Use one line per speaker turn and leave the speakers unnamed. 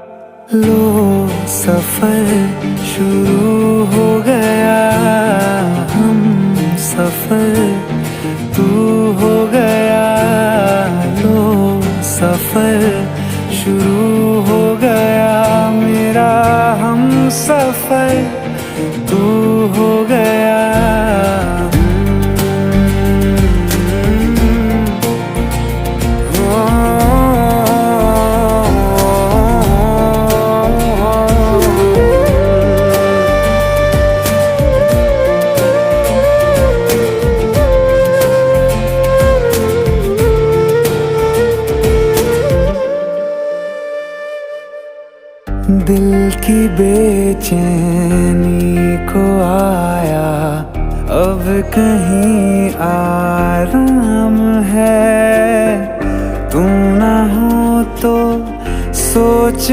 लो सफर शुरू हो गया, हम सफर तू हो गया। लो सफर शुरू हो गया, मेरा हम सफर तू हो गया। दिल की बेचैनी को आया अब कहीं आराम है, तू ना हो तो सोच